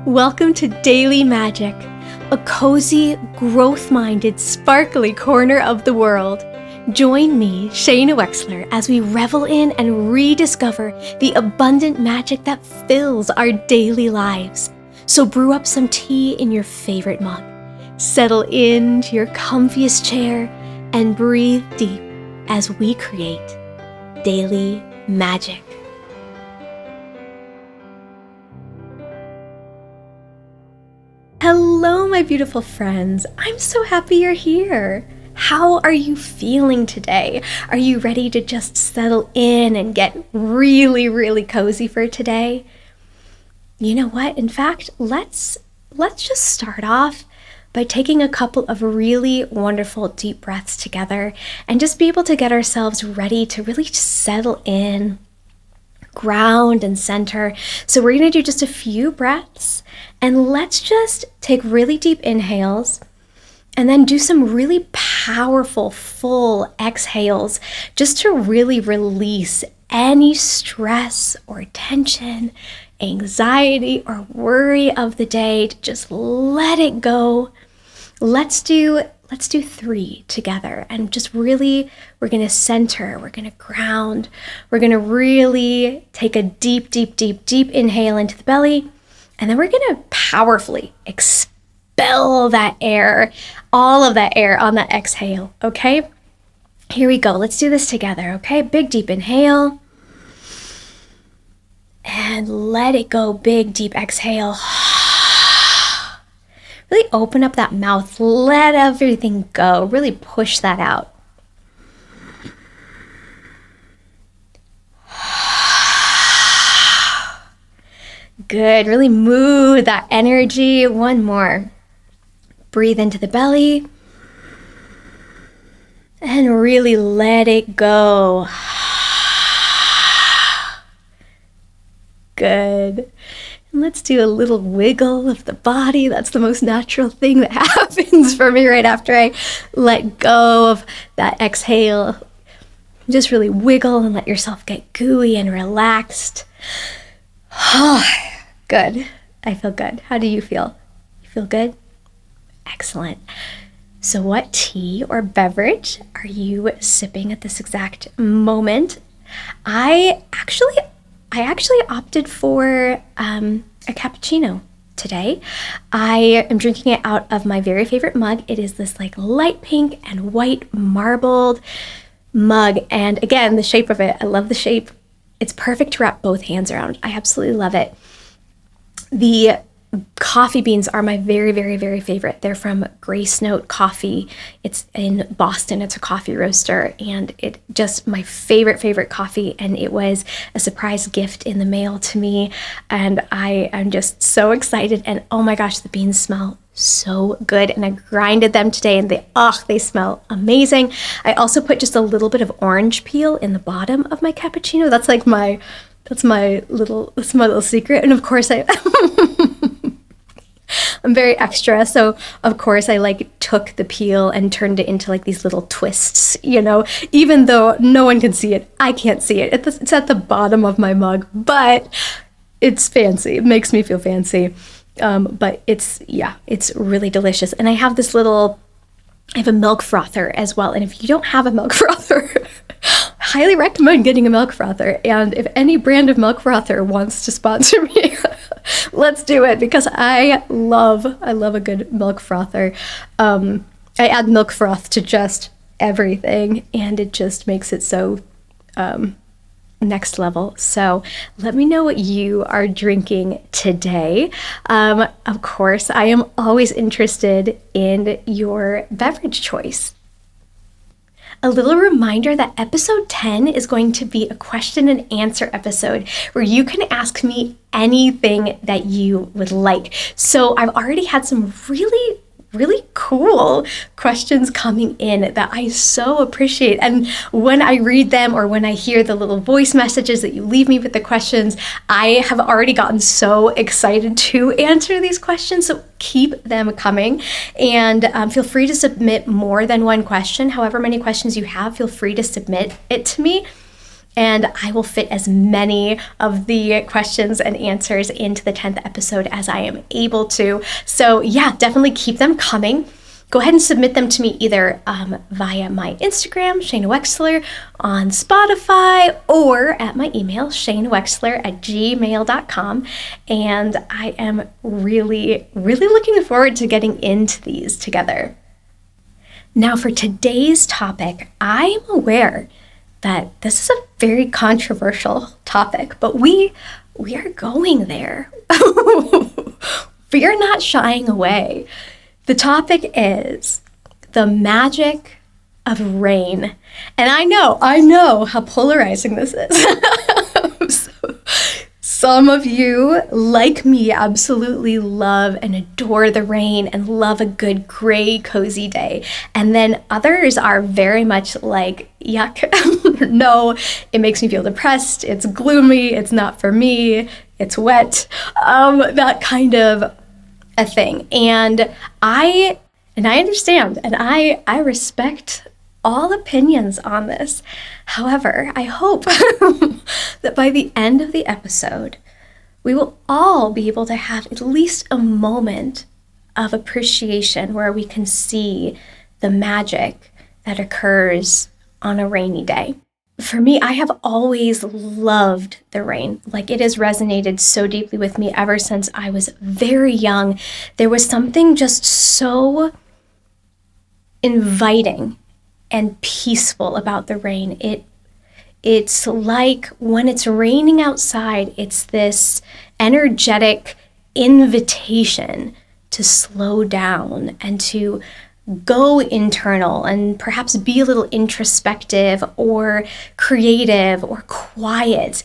Welcome to Daily Magic, a cozy, growth-minded, sparkly corner of the world. Join me, Shaina Wexler, as we revel in and rediscover the abundant magic that fills our daily lives. So brew up some tea in your favorite mug, settle into your comfiest chair, and breathe deep as we create Daily Magic. Hello, my beautiful friends. I'm so happy you're here. How are you feeling today? Are you ready to just settle in and get really, really cozy for today? You know what? In fact, let's just start off by taking a couple of really wonderful deep breaths together and just be able to get ourselves ready to really just settle in, ground and center. So we're going to do just a few breaths, and let's just take really deep inhales and then do some really powerful full exhales just to really release any stress or tension, anxiety or worry of the day. To just let it go. Let's do 3 together, and just really, we're going to center, we're going to ground, we're going to really take a deep inhale into the belly, and then we're going to powerfully expel that air, all of that air on that exhale, okay? Here we go. Let's do this together, okay? Big, deep inhale, and let it go. Big, deep exhale. Really open up that mouth, let everything go, really push that out. Good, really move that energy. One more. Breathe into the belly and really let it go. Good. Let's do a little wiggle of the body. That's the most natural thing that happens for me right after I let go of that exhale. Just really wiggle and let yourself get gooey and relaxed. Good. I feel good. How do you feel? You feel good? Excellent. So what tea or beverage are you sipping at this exact moment? I actually opted for a cappuccino today. I am drinking it out of my very favorite mug. It is this like light pink and white marbled mug. And again, the shape of it, I love the shape. It's perfect to wrap both hands around. I absolutely love it. The coffee beans are my very, very, very favorite. They're from Grace Note Coffee. It's in Boston. It's a coffee roaster, and it just my favorite coffee. And it was a surprise gift in the mail to me, and I am just so excited. And oh my gosh, the beans smell so good. And I grinded them today, and they smell amazing. I also put just a little bit of orange peel in the bottom of my cappuccino. That's my little secret. And of course I'm very extra, so of course I took the peel and turned it into these little twists, even though no one can see it. I can't see it. It's at the bottom of my mug, but it's fancy. It makes me feel fancy. But it's really delicious. And I have a milk frother as well. And if you don't have a milk frother, highly recommend getting a milk frother. And if any brand of milk frother wants to sponsor me, let's do it, because I love a good milk frother. I add milk froth to just everything, and it just makes it so next level. So let me know what you are drinking today. Of course, I am always interested in your beverage choice. A little reminder that episode 10 is going to be a question and answer episode where you can ask me anything that you would like. So I've already had some really cool questions coming in that I so appreciate. And when I read them, or when I hear the little voice messages that you leave me with the questions, I have already gotten so excited to answer these questions. So keep them coming, and feel free to submit more than one question. However many questions you have, feel free to submit it to me. And I will fit as many of the questions and answers into the 10th episode as I am able to. So yeah, definitely keep them coming. Go ahead and submit them to me either via my Instagram, Shaina Wexler, on Spotify, or at my email, shainawexler@gmail.com. And I am really, really looking forward to getting into these together. Now for today's topic, I am aware that this is a very controversial topic, but we are going there. We are not shying away. The topic is the magic of rain. And I know how polarizing this is. Some of you, like me, absolutely love and adore the rain and love a good gray, cozy day. And then others are very much like, yuck, no, it makes me feel depressed, it's gloomy, it's not for me, it's wet, that kind of a thing. And I understand, and I respect all opinions on this. However, I hope that by the end of the episode, we will all be able to have at least a moment of appreciation where we can see the magic that occurs on a rainy day. For me, I have always loved the rain. Like, it has resonated so deeply with me ever since I was very young. There was something just so inviting and peaceful about the rain. It's like when it's raining outside, it's this energetic invitation to slow down and to go internal and perhaps be a little introspective or creative or quiet.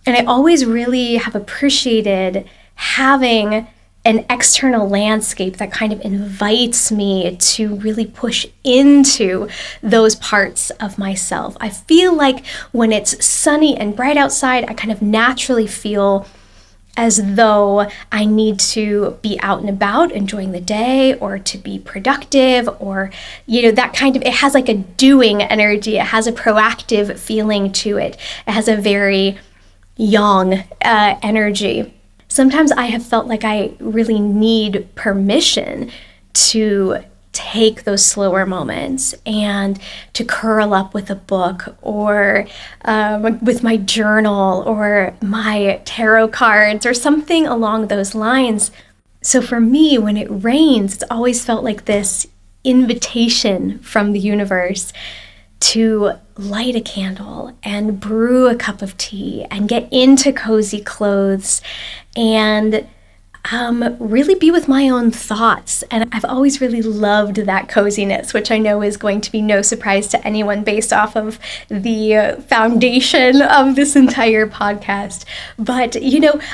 And I always really have appreciated having an external landscape that kind of invites me to really push into those parts of myself. I feel like when it's sunny and bright outside, I kind of naturally feel as though I need to be out and about enjoying the day, or to be productive, or, that kind of, it has like a doing energy. It has a proactive feeling to it. It has a very yang energy. Sometimes I have felt like I really need permission to take those slower moments and to curl up with a book, or with my journal or my tarot cards or something along those lines. So for me, when it rains, it's always felt like this invitation from the universe to light a candle and brew a cup of tea and get into cozy clothes and really be with my own thoughts. And I've always really loved that coziness, which I know is going to be no surprise to anyone based off of the foundation of this entire podcast. But,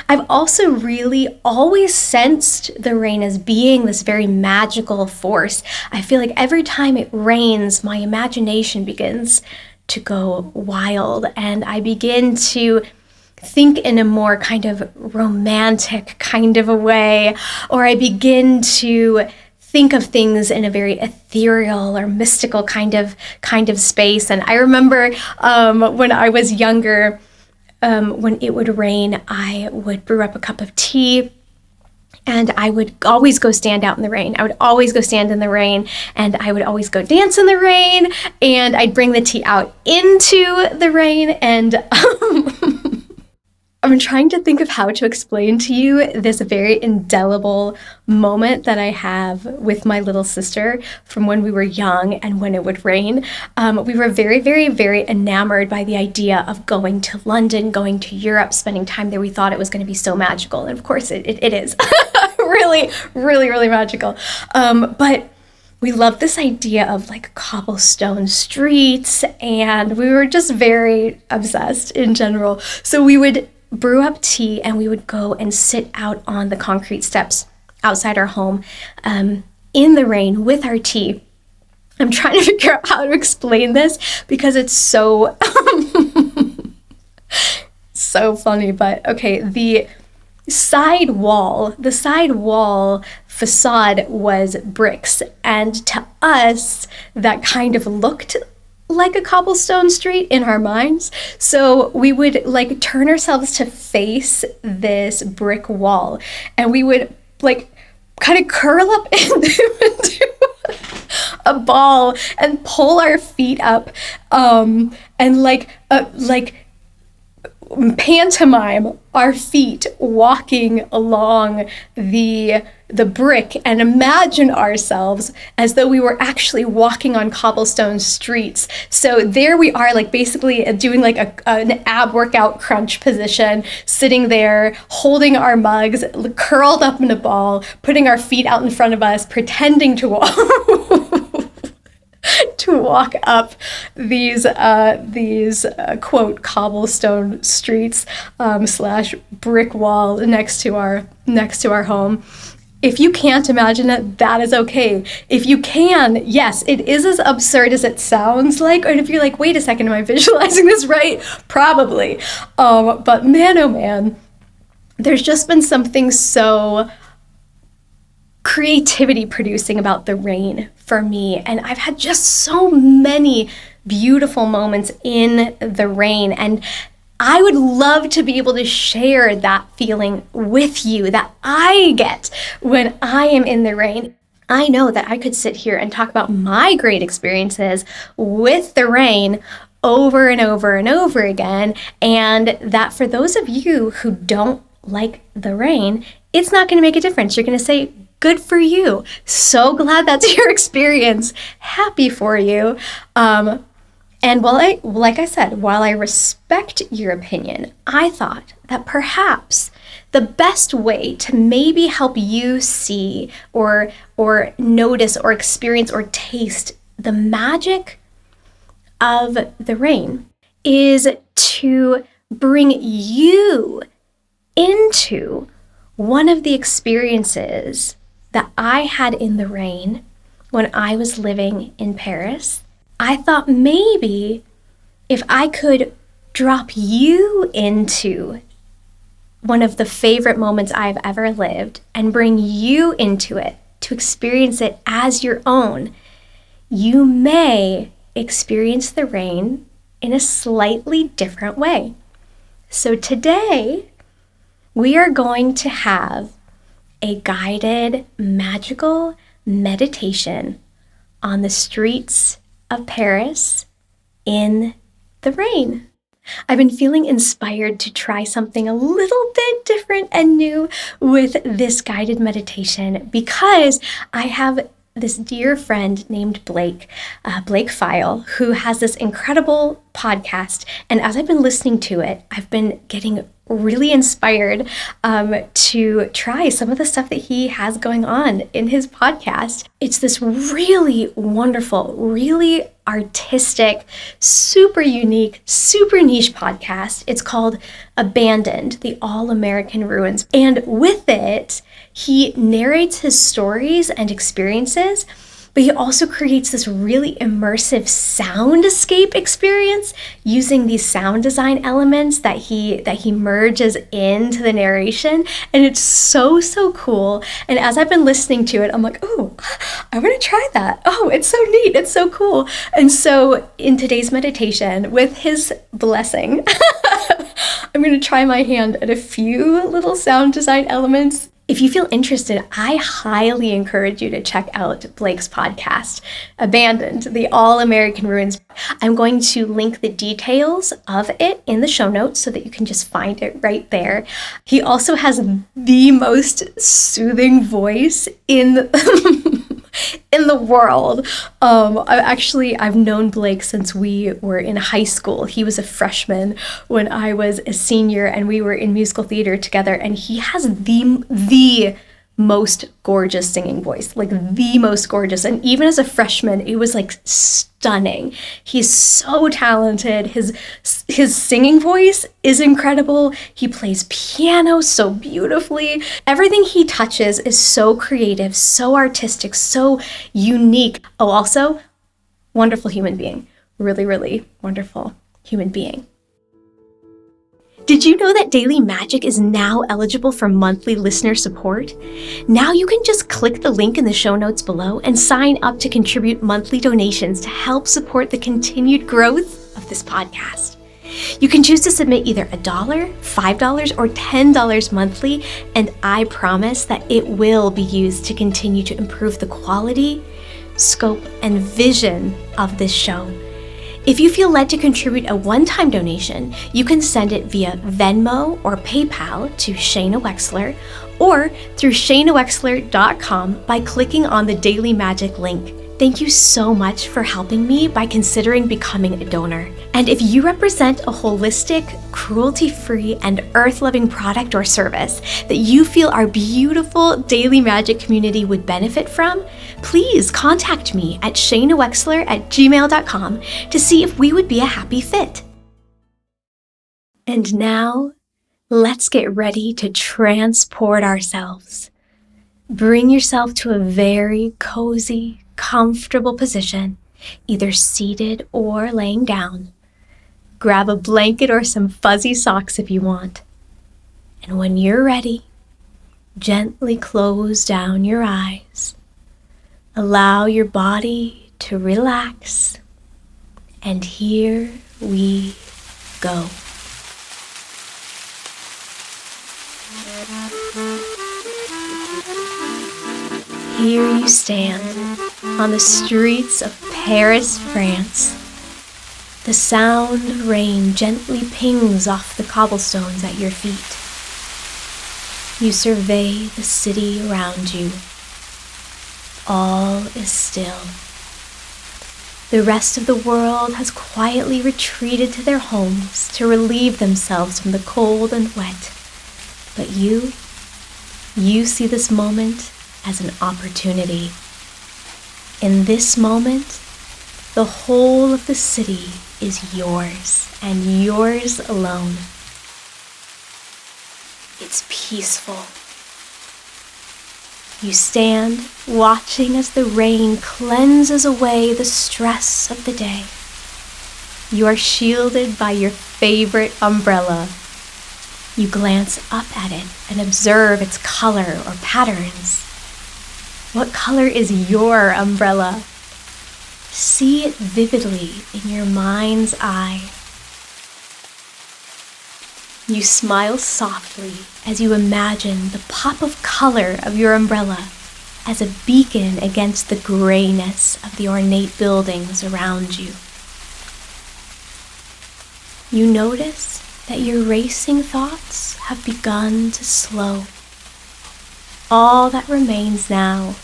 I've also really always sensed the rain as being this very magical force. I feel like every time it rains, my imagination begins to go wild, and I begin to think in a more kind of romantic kind of a way, or I begin to think of things in a very ethereal or mystical kind of space. And I remember when I was younger, when it would rain, I would brew up a cup of tea, and I would always go stand out in the rain. I would always go stand in the rain, and I would always go dance in the rain, and I'd bring the tea out into the rain. And I'm trying to think of how to explain to you this very indelible moment that I have with my little sister from when we were young and when it would rain. We were very, very, very enamored by the idea of going to London, going to Europe, spending time there. We thought it was going to be so magical. And of course it is really, really, really magical. But we loved this idea of like cobblestone streets, and we were just very obsessed in general. So we would brew up tea, and we would go and sit out on the concrete steps outside our home in the rain with our tea. I'm trying to figure out how to explain this because it's so so funny. But okay, the side wall facade was bricks, and to us that kind of looked like a cobblestone street in our minds. So we would like turn ourselves to face this brick wall, and we would like kind of curl up into a ball and pull our feet up, and like pantomime our feet walking along the brick, and imagine ourselves as though we were actually walking on cobblestone streets. So there we are, like basically doing like an ab workout crunch position, sitting there holding our mugs curled up in a ball, putting our feet out in front of us, pretending to walk to walk up these quote cobblestone streets slash brick wall next to our home. If you can't imagine it, that is okay. If you can, yes, it is as absurd as it sounds like. And if you're like, wait a second, am I visualizing this right? Probably. But man, oh man, there's just been something so creativity producing about the rain for me. And I've had just so many beautiful moments in the rain. And I would love to be able to share that feeling with you that I get when I am in the rain. I know that I could sit here and talk about my great experiences with the rain over and over and over again, and that for those of you who don't like the rain, it's not going to make a difference. You're going to say, good for you. So glad that's your experience. Happy for you. And while I respect your opinion, I thought that perhaps the best way to maybe help you see or notice or experience or taste the magic of the rain is to bring you into one of the experiences that I had in the rain when I was living in Paris. I thought maybe if I could drop you into one of the favorite moments I've ever lived and bring you into it to experience it as your own, you may experience the rain in a slightly different way. So today, we are going to have a guided, magical meditation on the streets of Paris in the rain. I've been feeling inspired to try something a little bit different and new with this guided meditation because I have this dear friend named Blake File, who has this incredible podcast. And as I've been listening to it, I've been getting really inspired to try some of the stuff that he has going on in his podcast. It's this really wonderful, really artistic, super unique, super niche podcast. It's called Abandoned, the All-American Ruins. And with it, he narrates his stories and experiences, but he also creates this really immersive soundscape experience using these sound design elements that he merges into the narration. And it's so cool. And as I've been listening to it, I'm like, oh, I want to try that. Oh, it's so neat. It's so cool. And so in today's meditation, with his blessing, I'm going to try my hand at a few little sound design elements. If you feel interested, I highly encourage you to check out Blake's podcast, Abandoned, the All-American Ruins. I'm going to link the details of it in the show notes so that you can just find it right there. He also has the most soothing voice in in the world. I've known Blake since we were in high school. He was a freshman when I was a senior, and we were in musical theater together, and he has the most gorgeous singing voice, like the most gorgeous. And even as a freshman, it was like stunning. He's so talented. His singing voice is incredible. He plays piano so beautifully. Everything he touches is so creative, so artistic, so unique. Oh, also, wonderful human being. Really, really wonderful human being. Did you know that Daily Magic is now eligible for monthly listener support? Now you can just click the link in the show notes below and sign up to contribute monthly donations to help support the continued growth of this podcast. You can choose to submit either $1, $5, or $10 monthly, and I promise that it will be used to continue to improve the quality, scope, and vision of this show. If you feel led to contribute a one-time donation, you can send it via Venmo or PayPal to Shaina Wexler or through shainawexler.com by clicking on the Daily Magic link. Thank you so much for helping me by considering becoming a donor. And if you represent a holistic, cruelty-free, and earth-loving product or service that you feel our beautiful Daily Magic community would benefit from, please contact me at shainawexler@gmail.com to see if we would be a happy fit. And now, let's get ready to transport ourselves. Bring yourself to a very cozy, comfortable position, either seated or laying down. Grab a blanket or some fuzzy socks if you want. And when you're ready, gently close down your eyes. Allow your body to relax. And here we go. Here you stand on the streets of Paris, France. The sound of rain gently pings off the cobblestones at your feet. You survey the city around you. All is still. The rest of the world has quietly retreated to their homes to relieve themselves from the cold and wet. But you see this moment as an opportunity. In this moment, the whole of the city is yours and yours alone. It's peaceful. You stand watching as the rain cleanses away the stress of the day. You are shielded by your favorite umbrella. You glance up at it and observe its color or patterns. What color is your umbrella? See it vividly in your mind's eye. You smile softly as you imagine the pop of color of your umbrella as a beacon against the grayness of the ornate buildings around you. You notice that your racing thoughts have begun to slow. All that remains now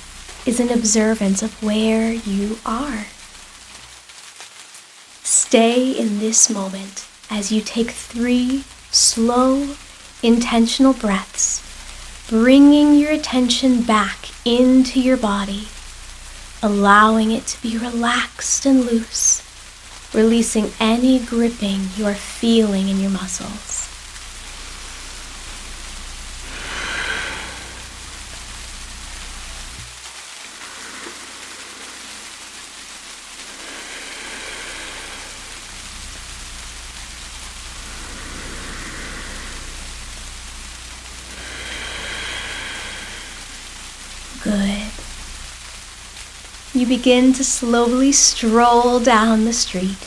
is an observance of where you are. Stay in this moment as you take 3 slow, intentional breaths, bringing your attention back into your body, allowing it to be relaxed and loose, releasing any gripping you are feeling in your muscles. Good. You begin to slowly stroll down the street,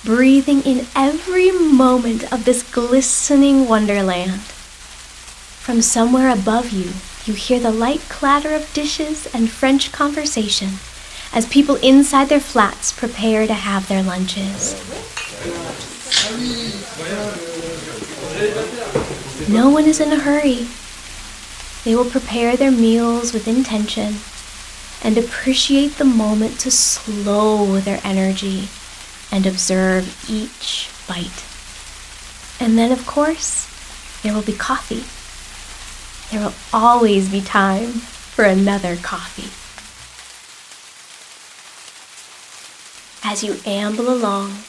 breathing in every moment of this glistening wonderland. From somewhere above you, you hear the light clatter of dishes and French conversation as people inside their flats prepare to have their lunches. No one is in a hurry. They will prepare their meals with intention and appreciate the moment to slow their energy and observe each bite. And then, of course, there will be coffee. There will always be time for another coffee. As you amble along,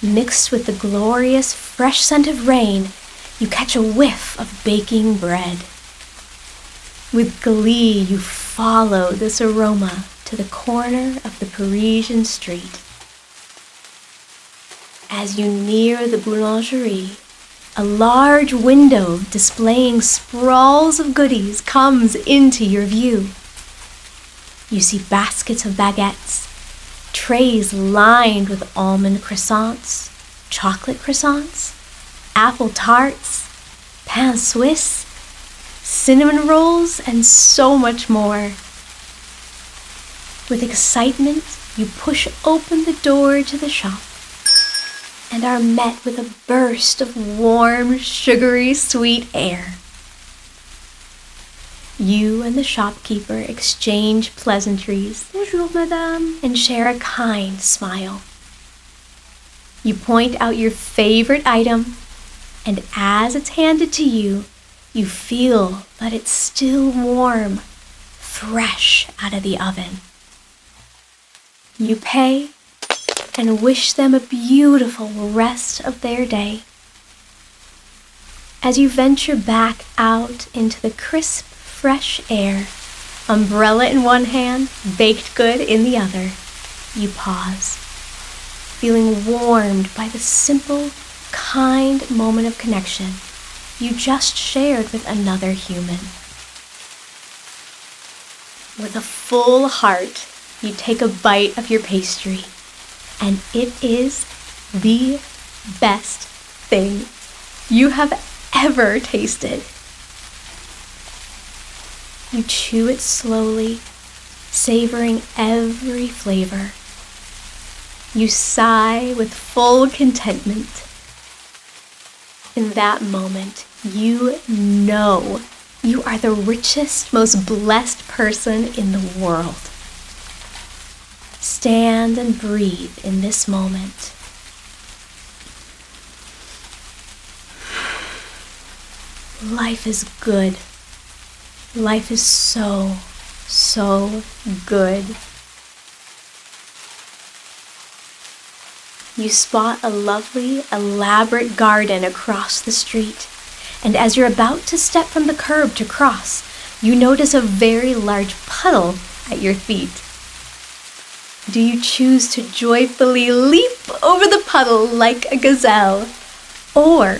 mixed with the glorious fresh scent of rain, you catch a whiff of baking bread. With glee, you follow this aroma to the corner of the Parisian street. As you near the boulangerie, A large window displaying sprawls of goodies comes into your view. You see baskets of baguettes, trays lined with almond croissants, chocolate croissants, apple tarts, pain suisse, cinnamon rolls, and so much more. With excitement, you push open the door to the shop and are met with a burst of warm, sugary, sweet air. You and the shopkeeper exchange pleasantries, bonjour madame, and share a kind smile. You point out your favorite item, and as it's handed to you, you feel that it's still warm, fresh out of the oven. You pay and wish them a beautiful rest of their day. As you venture back out into the crisp, fresh air, umbrella in one hand, baked good in the other, you pause, feeling warmed by the simple, kind moment of connection you just shared with another human. With a full heart, you take a bite of your pastry, and it is the best thing you have ever tasted. You chew it slowly, savoring every flavor. You sigh with full contentment. In that moment, you know you are the richest, most blessed person in the world. Stand and breathe in this moment. Life is good. Life is so, so good. You spot a lovely, elaborate garden across the street, and as you're about to step from the curb to cross, you notice a very large puddle at your feet. Do you choose to joyfully leap over the puddle like a gazelle? Or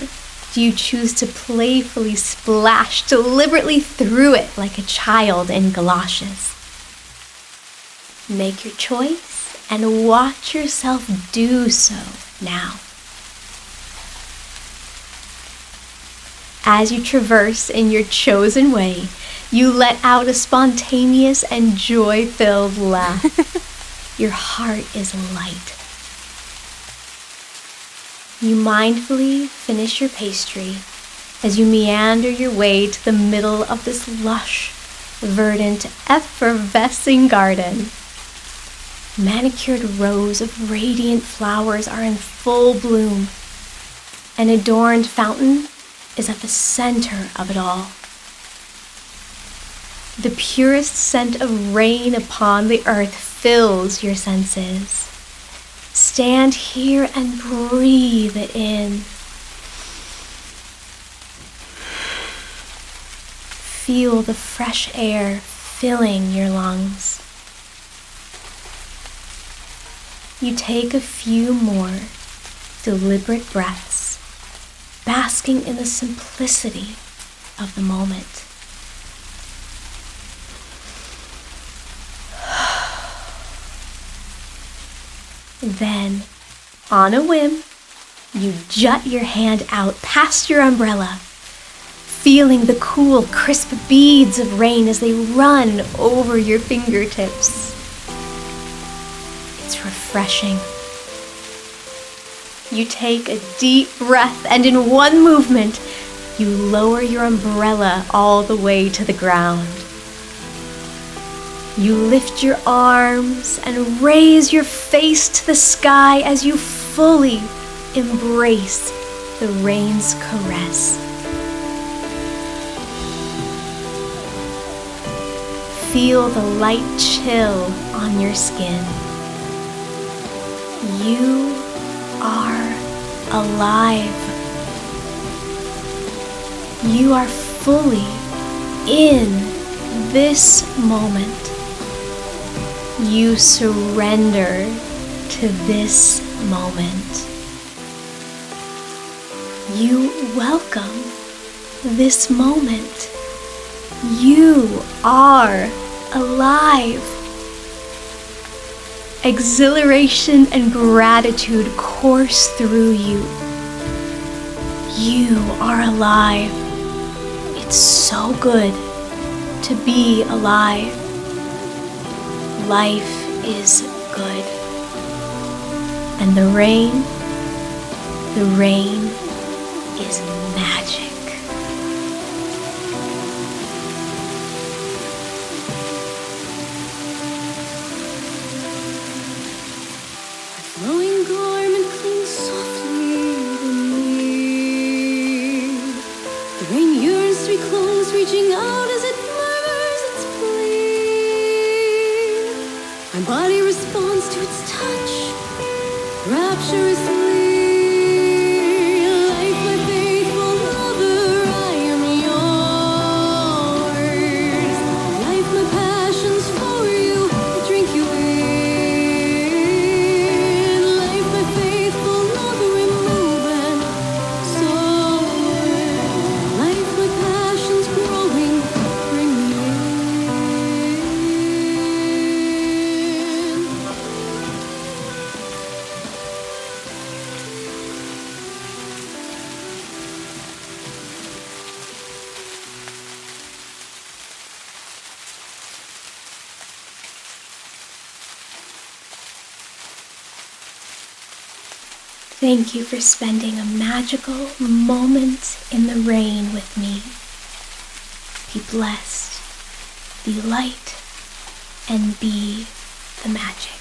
do you choose to playfully splash deliberately through it like a child in galoshes? Make your choice and watch yourself do so now. As you traverse in your chosen way, you let out a spontaneous and joy-filled laugh. Your heart is light. You mindfully finish your pastry as you meander your way to the middle of this lush, verdant, effervescing garden. Manicured rows of radiant flowers are in full bloom. An adorned fountain is at the center of it all. The purest scent of rain upon the earth fills your senses. Stand here and breathe it in. Feel the fresh air filling your lungs. You take a few more deliberate breaths, basking in the simplicity of the moment. Then, on a whim, you jut your hand out past your umbrella, feeling the cool, crisp beads of rain as they run over your fingertips. It's refreshing. You take a deep breath, and in one movement, you lower your umbrella all the way to the ground. You lift your arms and raise your face to the sky as you fully embrace the rain's caress. Feel the light chill on your skin. You are alive. You are fully in this moment. You surrender to this moment. You welcome this moment. You are alive. Exhilaration and gratitude course through you. You are alive. It's so good to be alive. Life is good. And the rain is magic. Flowing garment clings softly to me. The rain yearns to be close, reaching out as it murmurs its plea. My body responds to its touch, rapturously. Life, my faithful lover, I am yours. Life, my passions for you, I drink you in. Thank you for spending a magical moment in the rain with me. Be blessed, be light, and be the magic.